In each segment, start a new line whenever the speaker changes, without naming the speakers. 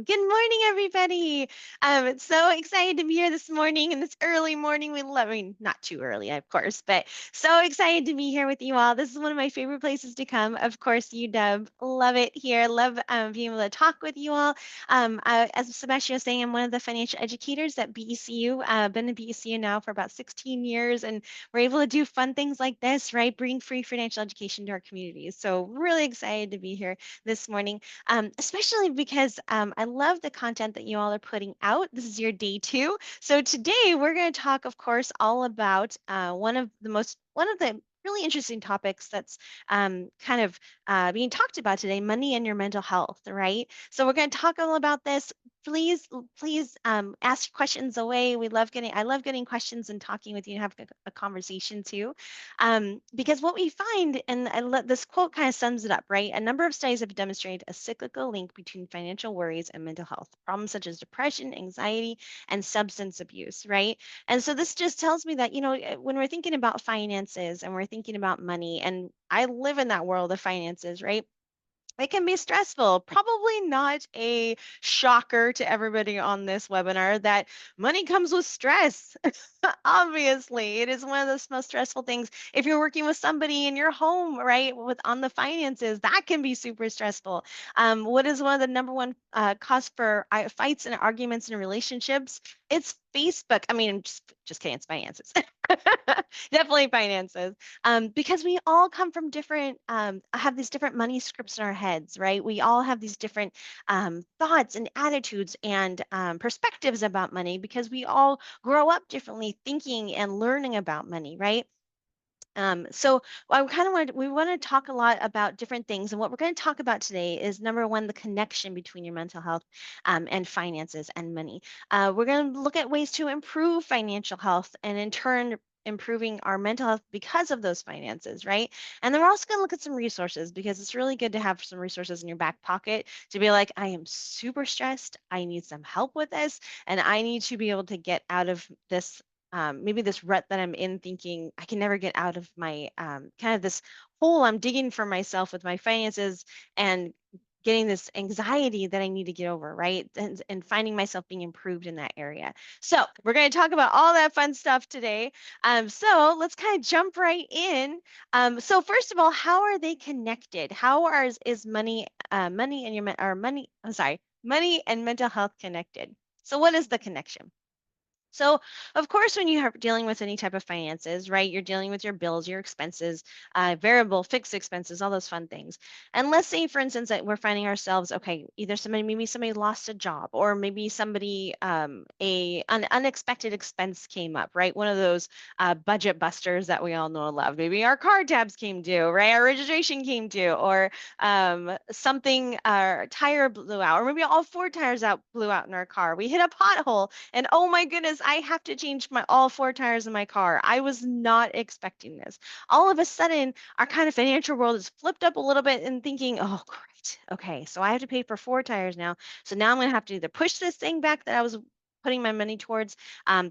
Good morning, everybody. It's so excited to be here this morning in this early morning. We love, I mean, not too early, of course, but so excited to be here with you all. This is one of my favorite places to come. Of course, UW, love it here. Love being able to talk with you all. As Sebastian was saying, I'm one of the financial educators at BECU. I've been at BECU now for about 16 years, and we're able to do fun things like this, right? Bring free financial education to our communities. So really excited to be here this morning, especially because I love the content that you all are putting out. This is your day two. So today we're going to talk, of course, all about one of the really interesting topics that's kind of being talked about today, money and your mental health, right? So we're going to talk all about this. Please ask questions away. I love getting questions and talking with you and having a conversation too. Because what we find, and this quote kind of sums it up, right? A number of studies have demonstrated a cyclical link between financial worries and mental health problems such as depression, anxiety, and substance abuse, right? And so this just tells me that, when we're thinking about finances and we're thinking about money, and I live in that world of finances, right? It can be stressful. Probably not a shocker to everybody on this webinar that money comes with stress. Obviously, it is one of the most stressful things. If you're working with somebody in your home, right, with on the finances, that can be super stressful. What is one of the number one cause for fights and arguments in relationships? It's Facebook. I mean, just kidding. It's finances. Definitely finances. Because we all come from different, have these different money scripts in our heads, right? We all have these different thoughts and attitudes and perspectives about money because we all grow up differently thinking and learning about money, right? So I kind of we want to talk a lot about different things, and what we're going to talk about today is number one, the connection between your mental health and finances and money. We're going to look at ways to improve financial health, and in turn, improving our mental health because of those finances, right? And then we're also going to look at some resources because it's really good to have some resources in your back pocket to be like, I am super stressed. I need some help with this, and I need to be able to get out of this maybe this rut that I'm in, thinking I can never get out of my kind of this hole I'm digging for myself with my finances and getting this anxiety that I need to get over, right? And finding myself being improved in that area. So we're going to talk about all that fun stuff today. So let's kind of jump right in. So first of all, how are they connected? How is money and money? I'm sorry, money and mental health connected? So what is the connection? So, of course, when you are dealing with any type of finances, right, you're dealing with your bills, your expenses, variable, fixed expenses, all those fun things. And let's say, for instance, that we're finding ourselves, okay, either maybe somebody lost a job, or maybe somebody, an unexpected expense came up, right? One of those budget busters that we all know and love. Maybe our car tabs came due, right? Our registration came due, or something, our tire blew out, or maybe all four tires blew out in our car. We hit a pothole and oh my goodness, I have to change my all four tires in my car. I was not expecting this. All of a sudden, our kind of financial world is flipped up a little bit and thinking, oh, great. Okay, so I have to pay for four tires now. So now I'm going to have to either push this thing back that I was putting my money towards,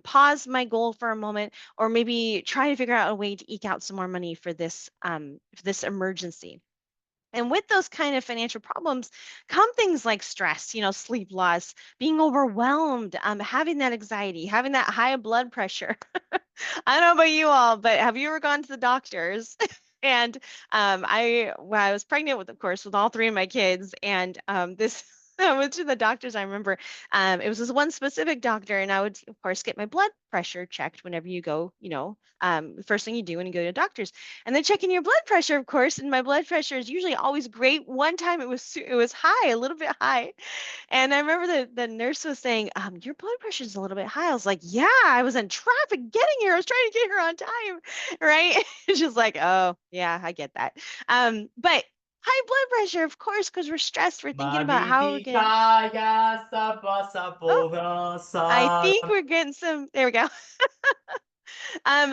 pause my goal for a moment, or maybe try to figure out a way to eke out some more money for this emergency. And with those kind of financial problems come things like stress, sleep loss, being overwhelmed, having that anxiety, having that high blood pressure. I don't know about you all, but have you ever gone to the doctors? And I was pregnant with, of course, with all three of my kids, and this. I went to the doctors. I remember it was this one specific doctor, and I would, of course, get my blood pressure checked whenever you go, the first thing you do when you go to a doctor's. And then checking your blood pressure, of course, and my blood pressure is usually always great. One time it was high, a little bit high. And I remember the nurse was saying, your blood pressure is a little bit high. I was like, yeah, I was in traffic getting here. I was trying to get here on time. Right. She's like, oh, yeah, I get that. But high blood pressure, of course, because we're stressed. We're thinking about how we're gonna,
Magnificaya sa
oh, I think
población.
we're getting some, there we go.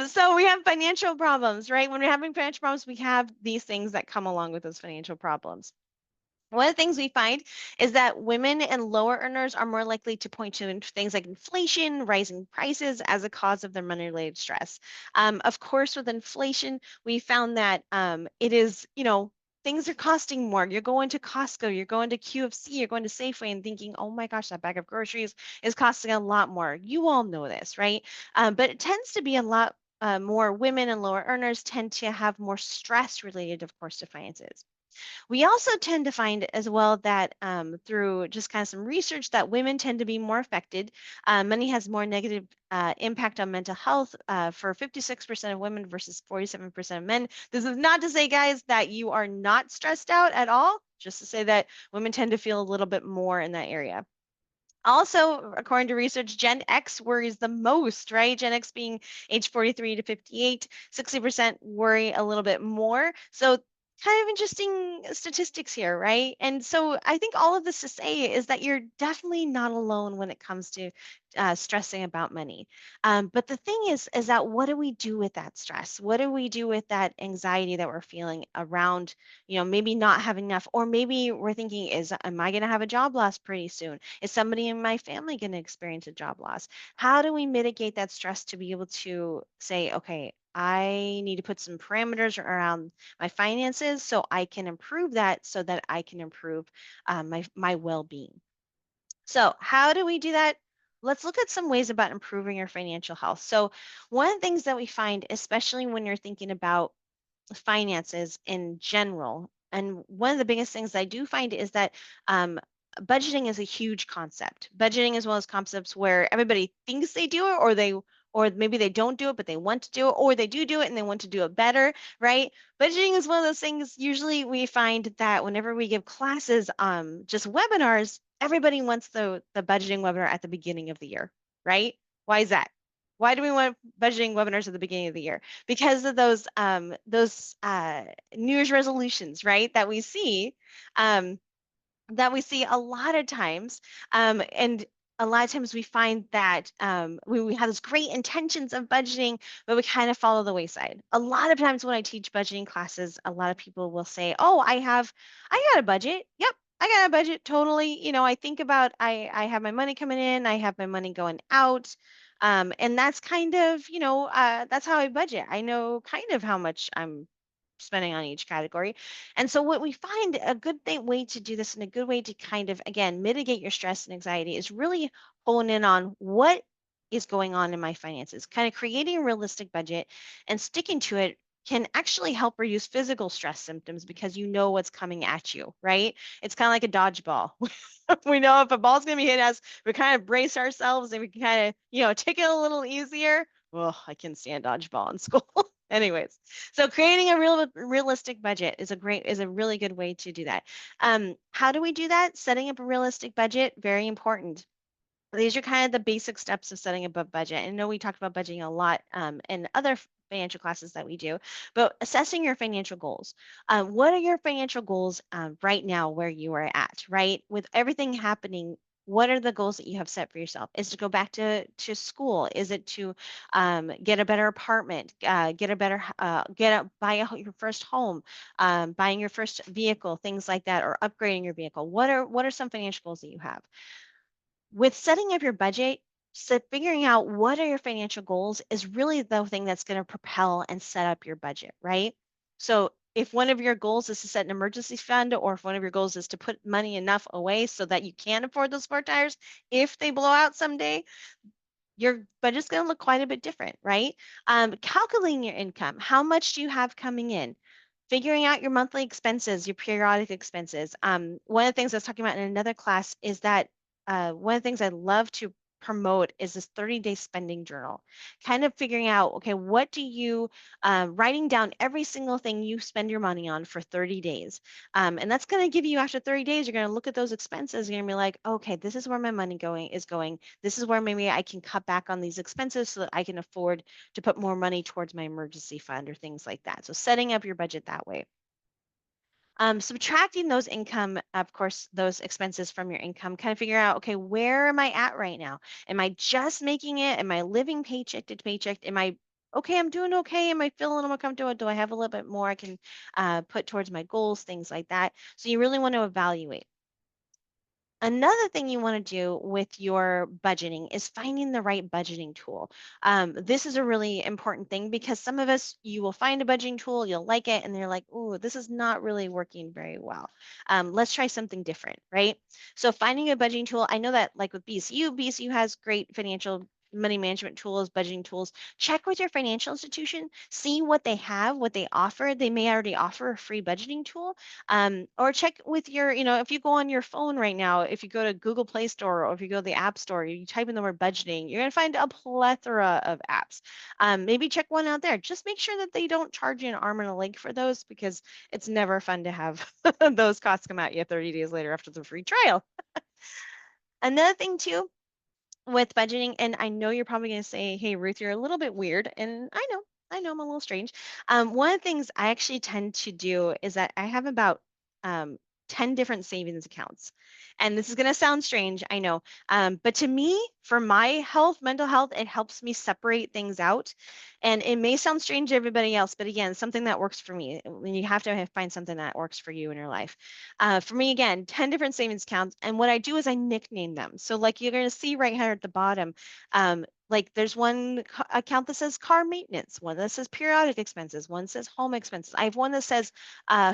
So we have financial problems, right? When we're having financial problems, we have these things that come along with those financial problems. One of the things we find is that women and lower earners are more likely to point to things like inflation, rising prices as a cause of their money-related stress. Of course, with inflation, we found that it is, things are costing more. You're going to Costco, you're going to QFC, you're going to Safeway and thinking, oh my gosh, that bag of groceries is costing a lot more. You all know this, right? But it tends to be a lot more women and lower earners tend to have more stress related, of course, to finances. We also tend to find as well that through just kind of some research that women tend to be more affected. Money has more negative impact on mental health for 56% of women versus 47% of men. This is not to say, guys, that you are not stressed out at all, just to say that women tend to feel a little bit more in that area. Also, according to research, Gen X worries the most, right? Gen X being age 43 to 58, 60% worry a little bit more. So, kind of interesting statistics here, right? And so, I think all of this to say is that you're definitely not alone when it comes to stressing about money. But the thing is that what do we do with that stress? What do we do with that anxiety that we're feeling around, maybe not having enough, or maybe we're thinking, am I going to have a job loss pretty soon? Is somebody in my family going to experience a job loss? How do we mitigate that stress to be able to say, okay, I need to put some parameters around my finances so I can improve that, so that I can improve my well-being. So, how do we do that? Let's look at some ways about improving your financial health. So, one of the things that we find, especially when you're thinking about finances in general. And one of the biggest things I do find is that um, budgeting is a huge concept. Budgeting is one of those concepts where everybody thinks they do it, or maybe they don't do it, but they want to do it, or they do it and they want to do it better, right? Budgeting is one of those things. Usually, we find that whenever we give classes, just webinars, everybody wants the budgeting webinar at the beginning of the year, right? Why is that? Why do we want budgeting webinars at the beginning of the year? Because of those New Year's resolutions, right? Um, that we see a lot of times, and a lot of times we find that we have those great intentions of budgeting, but we kind of follow the wayside. A lot of times when I teach budgeting classes, a lot of people will say, "Oh, I got a budget. Yep, I got a budget. Totally. I think about I have my money coming in, I have my money going out." And that's kind of, that's how I budget. I know kind of how much I'm spending on each category. And so, what we find a good way to do this and a good way to kind of, again, mitigate your stress and anxiety is really hone in on what is going on in my finances. Kind of creating a realistic budget and sticking to it can actually help reduce physical stress symptoms because you know what's coming at you, right? It's kind of like a dodgeball. We know if a ball's going to be hit us, we kind of brace ourselves and we can kind of, take it a little easier. Well, I can stand dodgeball in school. Anyways, so creating a realistic budget is a really good way to do that. How do we do that? Setting up a realistic budget, very important. These are kind of the basic steps of setting up a budget. And I know we talked about budgeting a lot in other financial classes that we do, but assessing your financial goals. What are your financial goals right now where you are at, right? With everything happening, what are the goals that you have set for yourself? Is it to go back to school? Is it to get a better apartment, get a better, buy your first home, buying your first vehicle, things like that, or upgrading your vehicle? What are some financial goals that you have? With setting up your budget, so figuring out what are your financial goals is really the thing that's going to propel and set up your budget, right? So if one of your goals is to set an emergency fund, or if one of your goals is to put money enough away so that you can afford those spare tires if they blow out someday, your budget's going to look quite a bit different, right? Calculating your income, how much do you have coming in? Figuring out your monthly expenses, your periodic expenses. One of the things I was talking about in another class is that one of the things I love to promote is this 30-day spending journal. Kind of figuring out, okay, what do you, writing down every single thing you spend your money on for 30 days. And that's going to give you, after 30 days, you're going to look at those expenses. You're going to be like, okay, this is where my money is going. This is where maybe I can cut back on these expenses so that I can afford to put more money towards my emergency fund or things like that. So setting up your budget that way. Subtracting those income, of course, those expenses from your income, kind of figure out, okay, where am I at right now? Am I just making it? Am I living paycheck to paycheck? Am I okay? I'm doing okay. Am I feeling a little more comfortable? Do I have a little bit more I can put towards my goals, things like that? So you really want to evaluate. Another thing you want to do with your budgeting is finding the right budgeting tool. This is a really important thing because some of us, you will find a budgeting tool, you'll like it, and you're like, "Ooh, this is not really working very well. Let's try something different," right? So finding a budgeting tool, I know that like with BCU, BCU has great financial money management tools, budgeting tools. Check with your financial institution, see what they have, what they offer. They may already offer a free budgeting tool, or check with your, if you go on your phone right now, if you go to Google Play Store or if you go to the App Store, you type in the word budgeting, you're going to find a plethora of apps. Maybe check one out there. Just make sure that they don't charge you an arm and a leg for those because it's never fun to have those costs come at you 30 days later after the free trial. Another thing, too, with budgeting, and I know you're probably going to say, "Hey, Ruth, you're a little bit weird," and I know I'm a little strange. One of the things I actually tend to do is that I have about um, 10 different savings accounts. And this is going to sound strange, I know. But to me, for my health, mental health, it helps me separate things out. And it may sound strange to everybody else, but again, something that works for me. When you have to find something that works for you in your life. For me, again, 10 different savings accounts. And what I do is I nickname them. So, like you're going to see right here at the bottom, like there's one account that says car maintenance, one that says periodic expenses, one says home expenses. I have one that says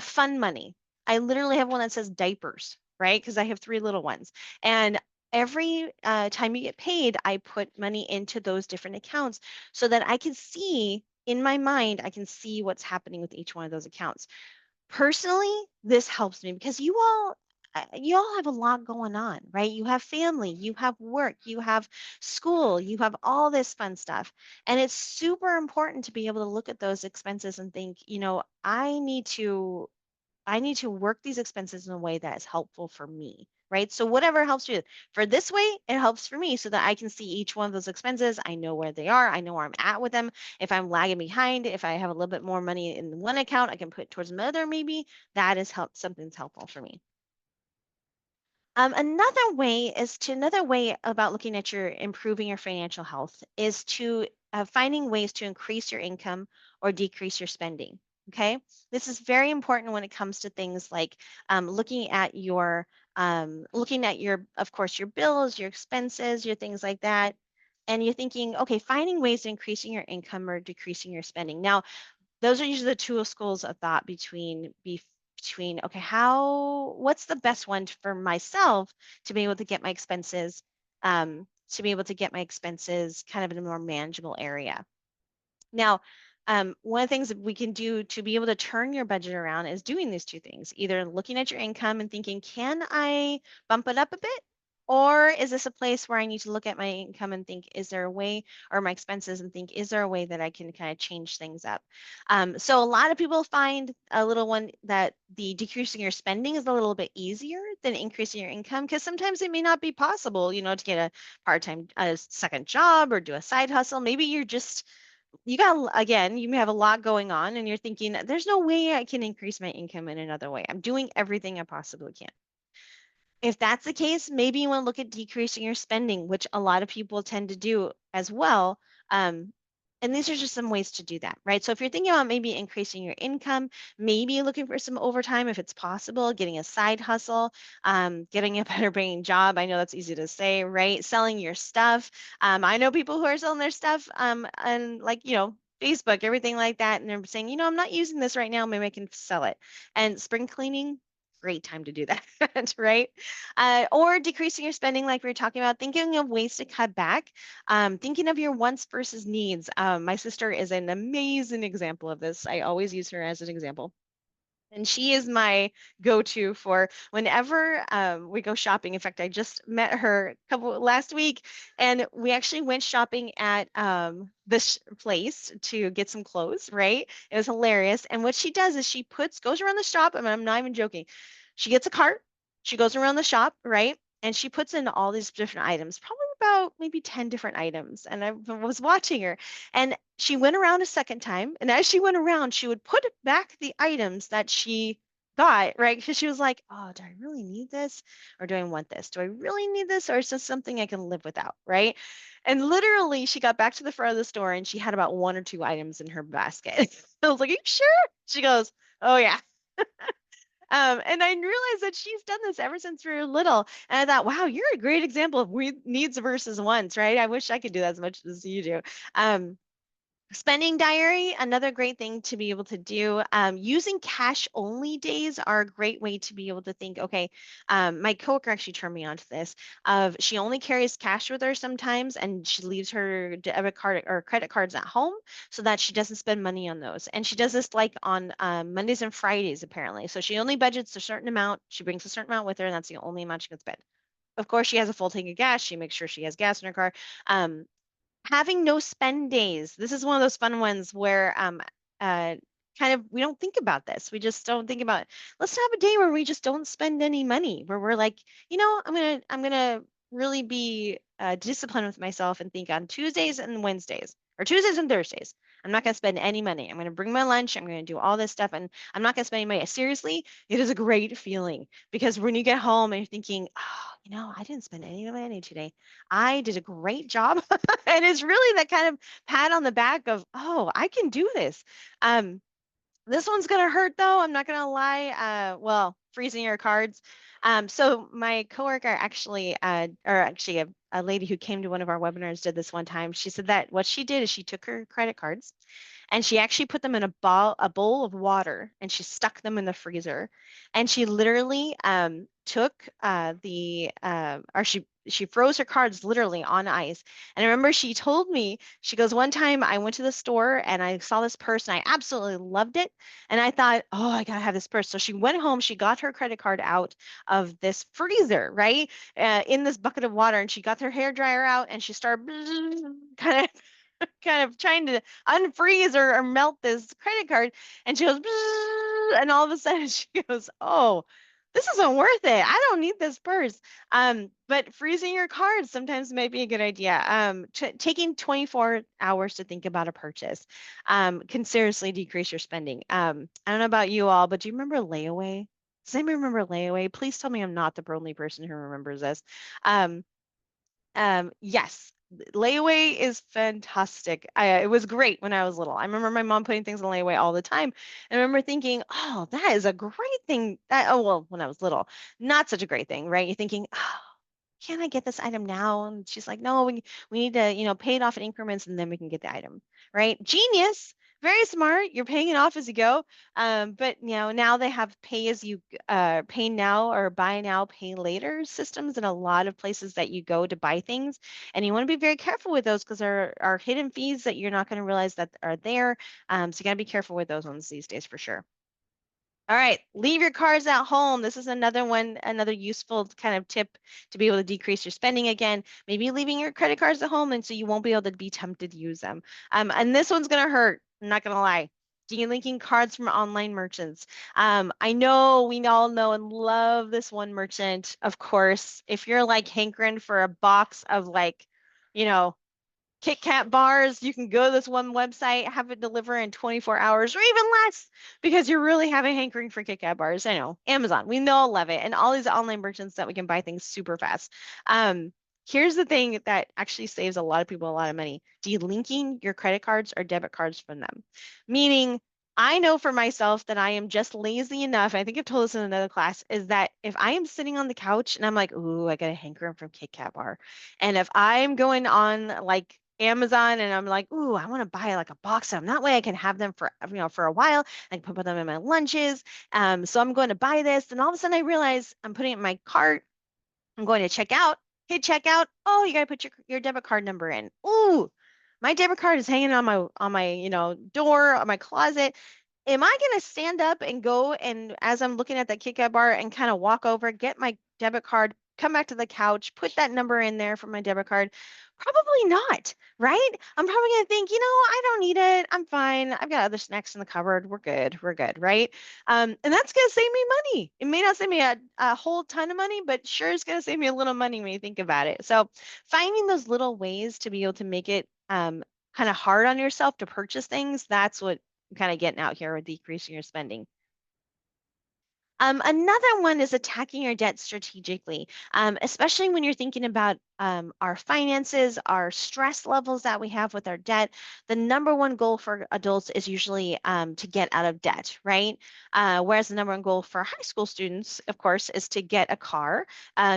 fun money. I literally have one that says diapers, right? Because I have three little ones. And every time you get paid, I put money into those different accounts so that I can see in my mind, I can see what's happening with each one of those accounts. Personally, this helps me because you all have a lot going on, right? You have family, you have work, you have school, you have all this fun stuff. And it's super important to be able to look at those expenses and think, I need to work these expenses in a way that is helpful for me, right? So whatever helps you. For this way, it helps for me so that I can see each one of those expenses. I know where they are. I know where I'm at with them. If I'm lagging behind, if I have a little bit more money in one account, I can put towards another maybe. That is something's helpful for me. Another way about looking at your improving your financial health is to finding ways to increase your income or decrease your spending. Okay, this is very important when it comes to things like looking at your, of course, your bills, your expenses, your things like that, and you're thinking, okay, finding ways to increasing your income or decreasing your spending. Now, those are usually the two schools of thought between okay, what's the best one for myself to be able to get my expenses kind of in a more manageable area. Now, one of the things that we can do to be able to turn your budget around is doing these two things, either looking at your income and thinking, can I bump it up a bit? Or is this a place where I need to look at my income and think, is there a way, or my expenses and think, is there a way that I can kind of change things up? So a lot of people find a little one that the decreasing your spending is a little bit easier than increasing your income because sometimes it may not be possible, to get a part-time, a second job or do a side hustle. Maybe you got again, you may have a lot going on and you're thinking, there's no way I can increase my income in another way. I'm doing everything I possibly can. If that's the case, maybe you want to look at decreasing your spending, which a lot of people tend to do as well. Um, and these are just some ways to do that, right? So if you're thinking about maybe increasing your income, maybe looking for some overtime if it's possible, getting a side hustle, getting a better paying job. I know that's easy to say, right? Selling your stuff. I know people who are selling their stuff and like, Facebook, everything like that. And they're saying, I'm not using this right now. Maybe I can sell it. And spring cleaning, great time to do that, right? Or decreasing your spending, like we were talking about, thinking of ways to cut back, thinking of your wants versus needs. My sister is an amazing example of this. I always use her as an example. And she is my go-to for whenever we go shopping. In fact, I just met her last week, and we actually went shopping at this place to get some clothes. Right? It was hilarious. And what she does is she goes around the shop, and I'm not even joking. She gets a cart, she goes around the shop, right? And she puts in all these different items, probably about maybe 10 different items. And I was watching her, and she went around a second time. And as she went around, she would put back the items that she got, right? Because she was like, oh, do I really need this? Or do I want this? Do I really need this? Or is this something I can live without, right? And literally, she got back to the front of the store and she had about one or two items in her basket. I was like, are you sure? She goes, oh, yeah. And I realized that she's done this ever since we were little. And I thought, wow, you're a great example of needs versus wants, right? I wish I could do that as much as you do. Um, Spending diary, another great thing to be able to do. Using cash only days are a great way to be able to think, okay, my coworker actually turned me on to this of she only carries cash with her sometimes and she leaves her debit card or credit cards at home so that she doesn't spend money on those. And she does this like on Mondays and Fridays, apparently. So she only budgets a certain amount. She brings a certain amount with her, and that's the only amount she can spend. Of course, she has a full tank of gas. She makes sure she has gas in her car. Um, Having no spend days. This is one of those fun ones where uh kind of we don't think about this. We just don't think about let's have a day where we just don't spend any money, where we're like, I'm gonna really be disciplined with myself and think on Tuesdays and Wednesdays or Tuesdays and Thursdays. I'm not gonna spend any money. I'm gonna bring my lunch. I'm gonna do all this stuff, and I'm not gonna spend any money. Seriously, it is a great feeling because when you get home and you're thinking, oh, I didn't spend any money today. I did a great job. And it's really that kind of pat on the back of, oh, I can do this. Um, this one's gonna hurt though. I'm not gonna lie. Well, freezing your cards. So my coworker actually, or actually a lady who came to one of our webinars did this one time. She said that what she did is she took her credit cards and she actually put them in a bowl of water and she stuck them in the freezer and she literally took the or she froze her cards literally on ice. And I remember she told me, she goes, one time I went to the store and I saw this purse and I absolutely loved it. And I thought, oh, I gotta have this purse. So she went home, she got her credit card out of this freezer, right? In this bucket of water, and she got her hair dryer out and she started kind of kind of trying to unfreeze or melt this credit card. And she goes, "Bzzz," and all of a sudden she goes, oh, this isn't worth it. I don't need this purse. But freezing your cards sometimes may be a good idea. Taking 24 hours to think about a purchase can seriously decrease your spending. I don't know about you all, but do you remember layaway? Does anybody remember layaway? Please tell me I'm not the only person who remembers this. Um, yes, layaway is fantastic. It was great when I was little. I remember my mom putting things in layaway all the time. And I remember thinking, oh, that is a great thing. Oh, well, when I was little, not such a great thing, right? You're thinking, oh, can I get this item now? And she's like, no, we need to, pay it off in increments and then we can get the item, right? Genius. Very smart. You're paying it off as you go. But now they have pay as you pay now or buy now, pay later systems in a lot of places that you go to buy things. And you want to be very careful with those because there are hidden fees that you're not going to realize that are there. So you got to be careful with those ones these days for sure. All right, leave your cards at home. This is another one, another useful kind of tip to be able to decrease your spending again. Maybe leaving your credit cards at home and so you won't be able to be tempted to use them. And this one's gonna hurt. I'm not gonna lie. De-linking cards from online merchants. I know we all know and love this one merchant, of course. If you're like hankering for a box of like, you know, Kit Kat bars, you can go to this one website, have it deliver in 24 hours or even less because you're really having hankering for Kit Kat bars. I know, Amazon, we know love it. And all these online merchants that we can buy things super fast. Um, Here's the thing that actually saves a lot of people a lot of money. Delinking your credit cards or debit cards from them. Meaning, I know for myself that I am just lazy enough. I think I've told this in another class, is that if I am sitting on the couch and I'm like, ooh, I got a hankering from Kit Kat bar. And if I'm going on like Amazon and I'm like, ooh, I want to buy like a box of them. That way I can have them for a while. I can put them in my lunches. So I'm going to buy this. And all of a sudden I realize I'm putting it in my cart. I'm going to check out, hit checkout. Oh, you got to put your debit card number in. Ooh, my debit card is hanging on my door, on my closet. Am I going to stand up and go and as I'm looking at that Kit Kat bar and kind of walk over, get my debit card, come back to the couch, put that number in there for my debit card? Probably not, right? I'm probably going to think, I don't need it. I'm fine. I've got other snacks in the cupboard. We're good. We're good, right? And that's going to save me money. It may not save me a whole ton of money, but sure is going to save me a little money when you think about it. So finding those little ways to be able to make it kind of hard on yourself to purchase things, that's what I'm kind of getting out here with decreasing your spending. Another one is attacking your debt strategically, especially when you're thinking about our finances, our stress levels that we have with our debt. The number one goal for adults is usually to get out of debt, right? Whereas the number one goal for high school students, of course, is to get a car.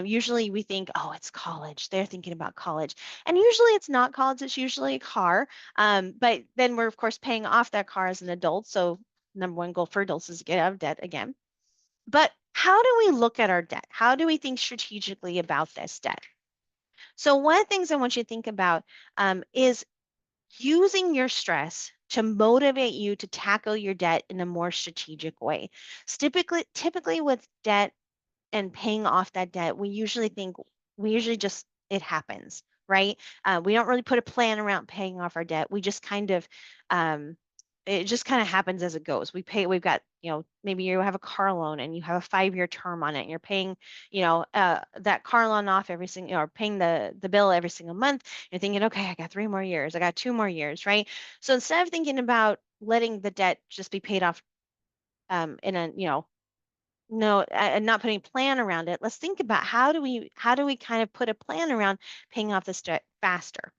Usually we think, oh, it's college. They're thinking about college. And usually it's not college, it's usually a car. But then we're, of course, paying off that car as an adult. So, number one goal for adults is to get out of debt again. But how do we look at our debt? How do we think strategically about this debt? So, one of the things I want you to think about is using your stress to motivate you to tackle your debt in a more strategic way. Typically with debt, and paying off that debt, we usually just, it happens, right? We don't really put a plan around paying off our debt. We just kind of, um, it just kind of happens as it goes. We've got, maybe you have a car loan and you have a 5-year term on it and you're paying, that car loan off every single, or paying the bill every single month. You're thinking, okay, I got 3 more years, I got 2 more years, right? So instead of thinking about letting the debt just be paid off in a, no, and not putting a plan around it. Let's think about how do we kind of put a plan around paying off this debt faster.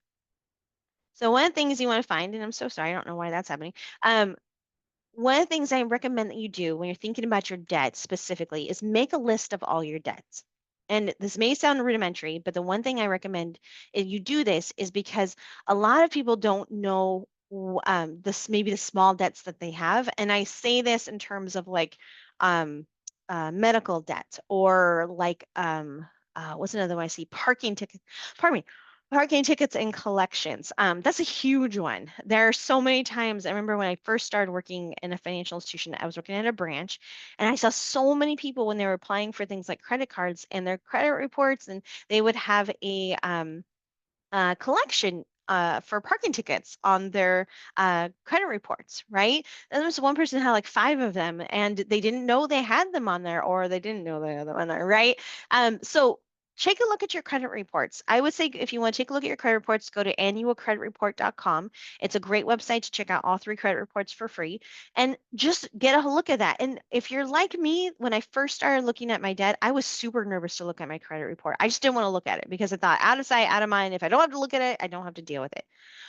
So one of the things you want to find, and I'm so sorry, I don't know why that's happening. Um, One of the things I recommend that you do when you're thinking about your debt specifically is make a list of all your debts. And this may sound rudimentary, but the one thing I recommend if you do this is because a lot of people don't know this, maybe the small debts that they have. And I say this in terms of like um, medical debt, or like what's another one I see? Parking tickets. Pardon me, parking tickets and collections. That's a huge one. There are so many times. I remember when I first started working in a financial institution, I was working at a branch, and I saw so many people when they were applying for things like credit cards and their credit reports, and they would have a collection for parking tickets on their credit reports, right? And there was one person who had like 5 of them, and they didn't know they had them on there, or they didn't know they had them on there, right? So take a look at your credit reports. I would say if you want to take a look at your credit reports, go to annualcreditreport.com. It's a great website to check out all 3 credit reports for free, and just get a look at that. And if you're like me, when I first started looking at my debt, I was super nervous to look at my credit report. I just didn't want to look at it because I thought, out of sight, out of mind. If I don't have to look at it, I don't have to deal with it.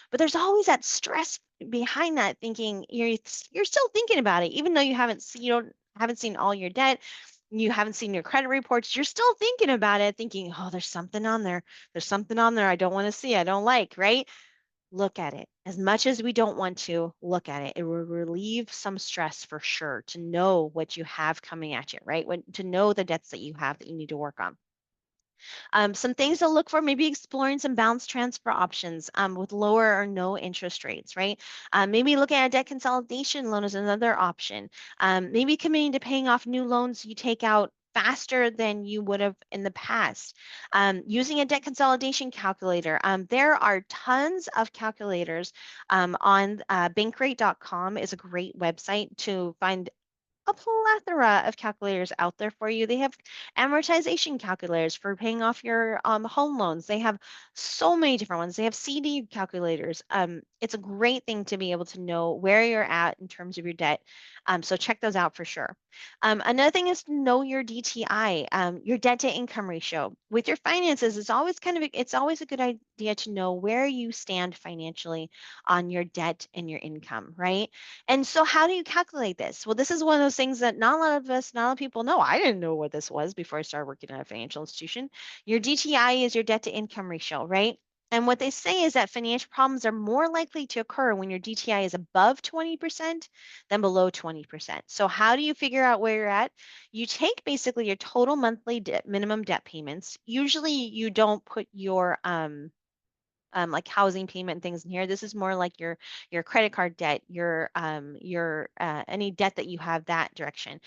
But there's always that stress behind that, thinking you're still thinking about it, even though you don't haven't seen all your debt, you haven't seen your credit reports. You're still thinking about it, thinking, oh, there's something on there. There's something on there I don't want to see. I don't like, right? Look at it. As much as we don't want to look at it, it will relieve some stress for sure to know what you have coming at you, right? To know the debts that you have that you need to work on. Some things to look for, maybe exploring some balance transfer options with lower or no interest rates, right? Maybe looking at a debt consolidation loan is another option. Maybe committing to paying off new loans you take out faster than you would have in the past. Using a debt consolidation calculator. There are tons of calculators on bankrate.com is a great website to find a plethora of calculators out there for you. They have amortization calculators for paying off your home loans. They have so many different ones. They have CD calculators. It's a great thing to be able to know where you're at in terms of your debt. So check those out for sure. Another thing is to know your DTI, your debt to income ratio. With your finances, it's always a good idea to know where you stand financially on your debt and your income, right? And so how do you calculate this? Well, this is one of those things that not a lot of people know. I didn't know what this was before I started working at a financial institution. Your DTI is your debt to income ratio, right? And what they say is that financial problems are more likely to occur when your DTI is above 20% than below 20%. So how do you figure out where you're at? You take basically your total monthly minimum debt payments. Usually you don't put your like housing payment things in here. This is more like your credit card debt, your any debt that you have that direction.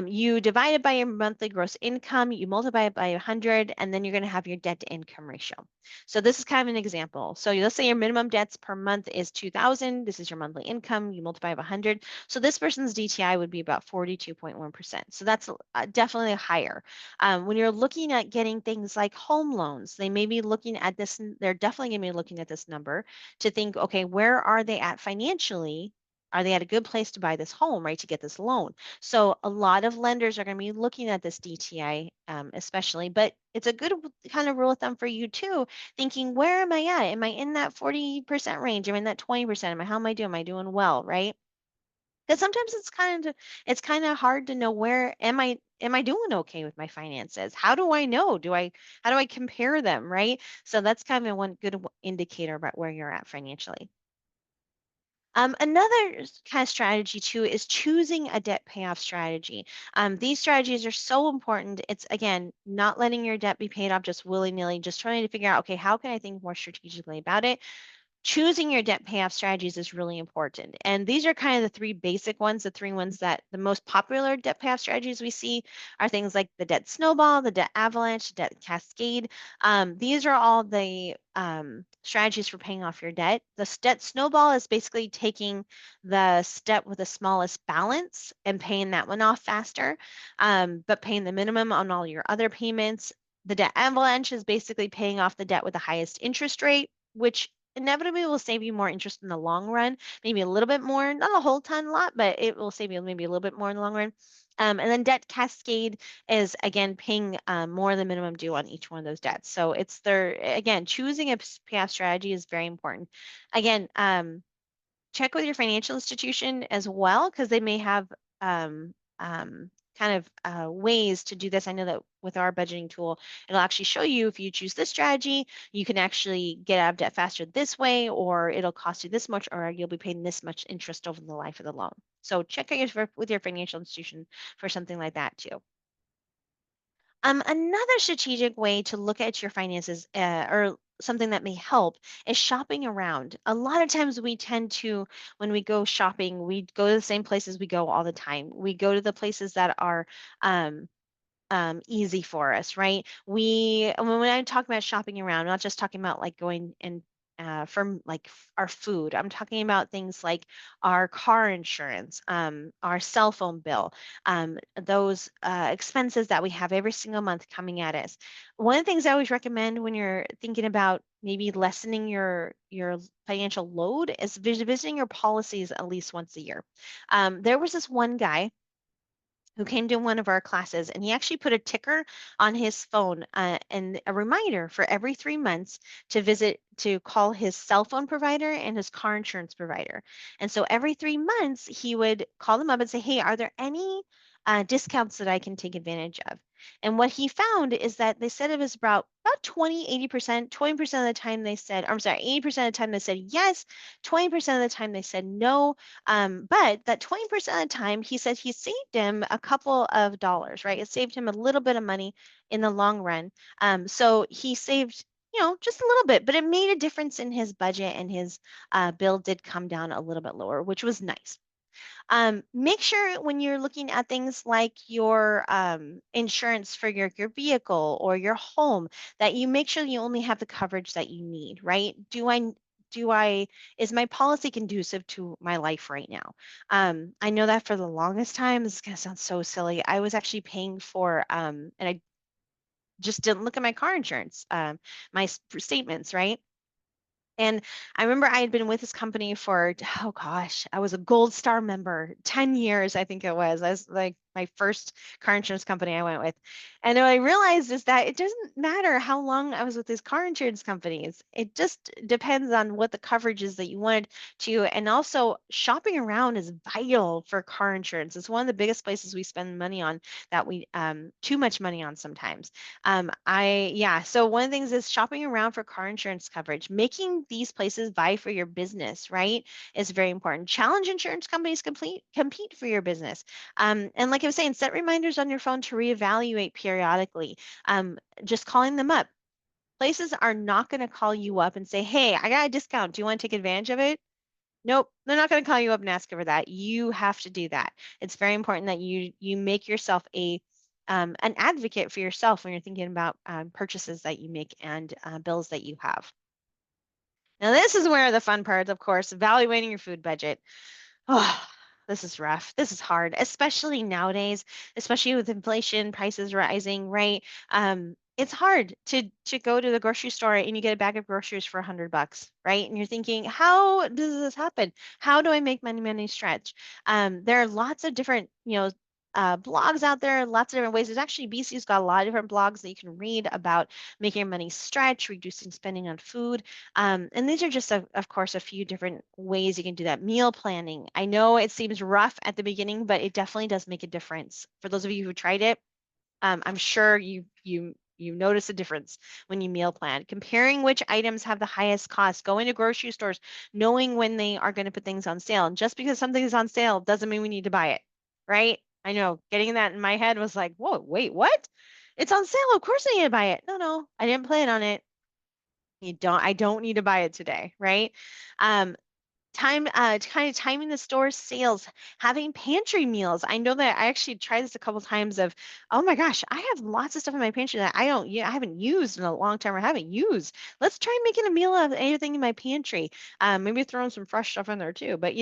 You divide it by your monthly gross income, you multiply it by 100, and then you're going to have your debt to income ratio. So this is kind of an example. So let's say your minimum debts per month is 2,000. This is your monthly income. You multiply by 100. So this person's DTI would be about 42.1%. So that's definitely higher. When you're looking at getting things like home loans, they may be looking at this, they're definitely going to be looking at this number to think, okay, where are they at financially? Are they at a good place to buy this home, right, to get this loan? So a lot of lenders are going to be looking at this DTI, especially, but it's a good kind of rule of thumb for you too, thinking, where am I at? Am I in that 40% range? Am I in that 20%? How am I doing? Am I doing well, right? Because sometimes it's kind of hard to know, where am I doing okay with my finances? How do I know? How do I compare them, right? So that's kind of one good indicator about where you're at financially. Another kind of strategy too is choosing a debt payoff strategy. These strategies are so important. It's again not letting your debt be paid off just willy nilly, just trying to figure out, okay, how can I think more strategically about it? Choosing your debt payoff strategies is really important. And these are kind of the three basic ones, the three ones that the most popular debt payoff strategies we see are things like the debt snowball, the debt avalanche, debt cascade. These are all the strategies for paying off your debt. The debt snowball is basically taking the step with the smallest balance and paying that one off faster, but paying the minimum on all your other payments. The debt avalanche is basically paying off the debt with the highest interest rate, which inevitably will save you more interest in the long run, maybe a little bit more, not a whole ton lot, but it will save you maybe a little bit more in the long run. And then debt cascade is again paying more than minimum due on each one of those debts. So it's their again choosing a payoff strategy is very important. Again, check with your financial institution as well, because they may have um, kind of ways to do this. I know that with our budgeting tool, it'll actually show you, if you choose this strategy, you can actually get out of debt faster this way, or it'll cost you this much, or you'll be paying this much interest over the life of the loan. So check out with your financial institution for something like that too. Another strategic way to look at your finances, or something that may help, is shopping around. A lot of times we tend to, when we go shopping, we go to the same places we go all the time. We go to the places that are um, easy for us, right? When I'm talking about shopping around, I'm not just talking about like going and from like our food. I'm talking about things like our car insurance, our cell phone bill, those expenses that we have every single month coming at us. One of the things I always recommend when you're thinking about maybe lessening your financial load is visiting your policies at least once a year. There was this one guy who came to one of our classes, and he actually put a ticker on his phone, and a reminder for every 3 months to call his cell phone provider and his car insurance provider. And so every 3 months he would call them up and say, hey, are there any discounts that I can take advantage of? And what he found is that they said it was about 20, 80%, 20% of the time they said, I'm sorry, 80% of the time they said yes, 20% of the time they said no. But that 20% of the time, he said he saved him a couple of dollars, right? It saved him a little bit of money in the long run. So he saved, just a little bit, but it made a difference in his budget, and his bill did come down a little bit lower, which was nice. Make sure when you're looking at things like your insurance for your vehicle or your home, that you make sure you only have the coverage that you need, right? Is my policy conducive to my life right now? I know that for the longest time, this is gonna sound so silly. I was actually paying for, and I just didn't look at my car insurance, my statements, right? And I remember I had been with this company for, oh gosh, I was a Gold Star member, 10 years, I think it was. I was like my first car insurance company I went with. And what I realized is that it doesn't matter how long I was with these car insurance companies. It just depends on what the coverage is that you wanted to. And also, shopping around is vital for car insurance. It's one of the biggest places we spend money on, that we too much money on sometimes. Yeah, so one of the things is shopping around for car insurance coverage, making these places vie for your business, right, is very important. Challenge insurance companies compete for your business. And like I was saying, set reminders on your phone to reevaluate periodically. Just calling them up. Places are not going to call you up and say, hey, I got a discount. Do you want to take advantage of it? Nope, they're not going to call you up and ask for that. You have to do that. It's very important that you make yourself an advocate for yourself when you're thinking about purchases that you make, and bills that you have. Now, this is where the fun part, of course, evaluating your food budget. Oh, this is rough. This is hard, especially nowadays, especially with inflation, prices rising, right? it's hard to go to the grocery store and you get a bag of groceries for $100, right? And you're thinking, how does this happen? How do I make money stretch? There are lots of different, blogs out there, lots of different ways. There's actually BC's got a lot of different blogs that you can read about making your money stretch, reducing spending on food. And these are just, of course, a few different ways you can do that. Meal planning. I know it seems rough at the beginning, but it definitely does make a difference. For those of you who tried it, I'm sure you notice a difference when you meal plan. Comparing which items have the highest cost, going to grocery stores, knowing when they are going to put things on sale. And just because something is on sale doesn't mean we need to buy it, right? I know getting that in my head was like, whoa, wait, what? It's on sale. Of course I need to buy it. No, I didn't plan on it. I don't need to buy it today, right? Um, kind of timing the store sales, having pantry meals. I know that I actually tried this a couple times of, oh my gosh, I have lots of stuff in my pantry that I haven't used in a long time or haven't used. Let's try making a meal out of anything in my pantry. Maybe throwing some fresh stuff in there too, but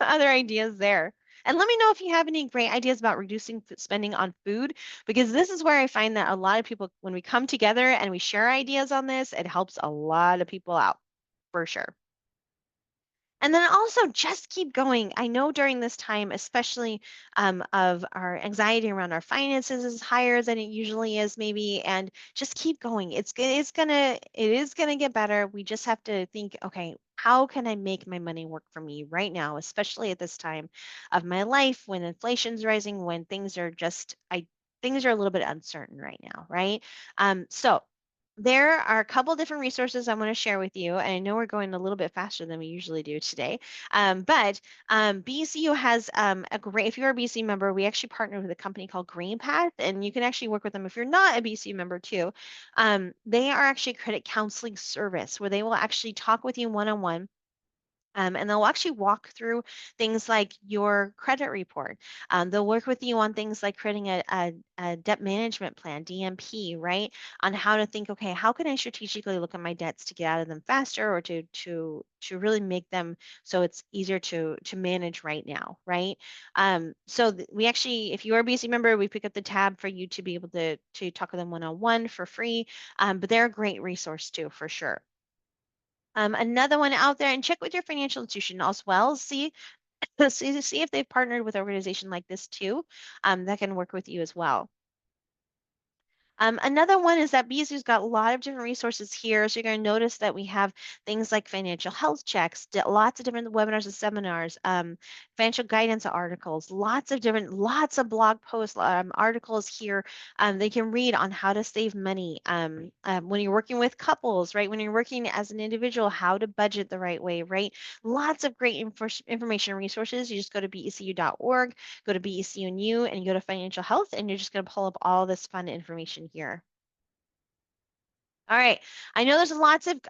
other ideas there. And let me know if you have any great ideas about reducing spending on food, because this is where I find that a lot of people, when we come together and we share ideas on this, it helps a lot of people out for sure. And then also just keep going. I know during this time, especially of our anxiety around our finances is higher than it usually is, maybe, and just keep going. It is gonna get better. We just have to think, okay, how can I make my money work for me right now, especially at this time of my life when inflation's rising, when things are a little bit uncertain right now, right? So there are a couple different resources I want to share with you, and I know we're going a little bit faster than we usually do today. But BCU has a great, if you're a BCU member, we actually partner with a company called Green Path, and you can actually work with them if you're not a BCU member too. They are actually a credit counseling service where they will actually talk with you one on one, and they'll actually walk through things like your credit report. They'll work with you on things like creating a debt management plan, DMP, right? On how to think, okay, how can I strategically look at my debts to get out of them faster, or to really make them so it's easier to manage right now, right? We actually, if you're a BC member, we pick up the tab for you to be able to talk with them one on one for free. But they're a great resource too, for sure. Another one out there, and check with your financial institution as well. See if they've partnered with an organization like this too, that can work with you as well. Another one is that BSU's got a lot of different resources here. So you're going to notice that we have things like financial health checks, lots of different webinars and seminars, financial guidance articles, lots of blog posts, articles here. They can read on how to save money when you're working with couples, right? When you're working as an individual, how to budget the right way, right? Lots of great information and resources. You just go to becu.org, go to BECU and you go to financial health, and you're just going to pull up all this fun information here. All right. I know there's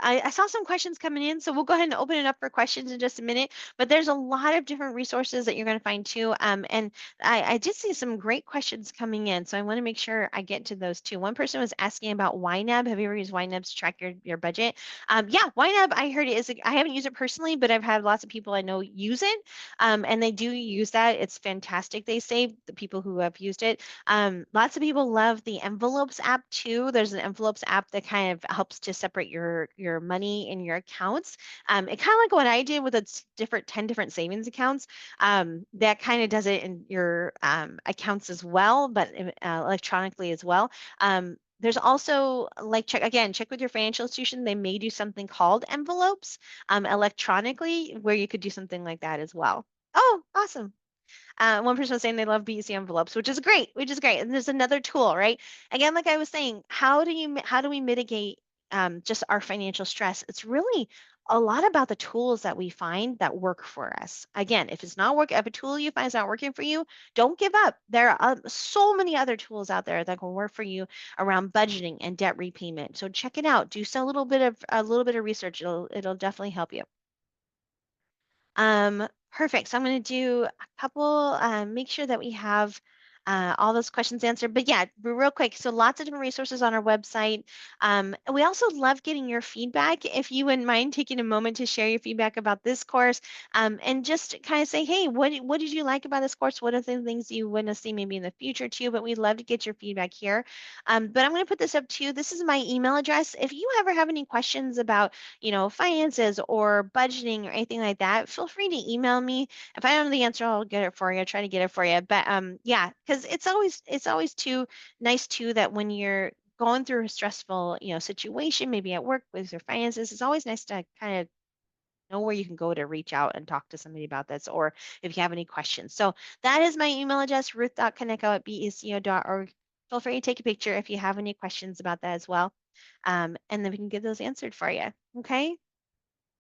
I saw some questions coming in, so we'll go ahead and open it up for questions in just a minute. But there's a lot of different resources that you're going to find too. And I did see some great questions coming in, so I want to make sure I get to those too. One person was asking about YNAB. Have you ever used YNAB to track your budget? Yeah, YNAB, I heard it is, I haven't used it personally, but I've had lots of people I know use it. And they do use that. It's fantastic, they say, the people who have used it. Lots of people love the envelopes app too. There's an envelopes app that kind of helps to separate your money in your accounts. It kind of like what I did with its 10 different savings accounts. That kind of does it in your accounts as well, but electronically as well. There's also, like, check with your financial institution. They may do something called envelopes electronically, where you could do something like that as well. Oh, awesome. One person was saying they love BEC envelopes, which is great. And there's another tool, right? Again, like I was saying, how do we mitigate just our financial stress? It's really a lot about the tools that we find that work for us. Again, if it's not working, if a tool you find is not working for you, don't give up. There are so many other tools out there that can work for you around budgeting and debt repayment. So check it out. Do a little bit of research. It'll definitely help you. Perfect. So I'm going to do a couple, make sure that we have all those questions answered. But yeah, real quick. So lots of different resources on our website. We also love getting your feedback. If you wouldn't mind taking a moment to share your feedback about this course, and just kind of say, hey, what did you like about this course? What are the things you want to see maybe in the future too? But we'd love to get your feedback here. But I'm going to put this up too. This is my email address. If you ever have any questions about, finances or budgeting or anything like that, feel free to email me. If I don't know the answer, I'll get it for you. I'll try to get it for you. But yeah, because it's always too nice too that when you're going through a stressful, situation, maybe at work with your finances, it's always nice to kind of know where you can go to reach out and talk to somebody about this, or if you have any questions. So that is my email address, ruth.kaneko@becu.org. Feel free to take a picture if you have any questions about that as well. And then we can get those answered for you. Okay.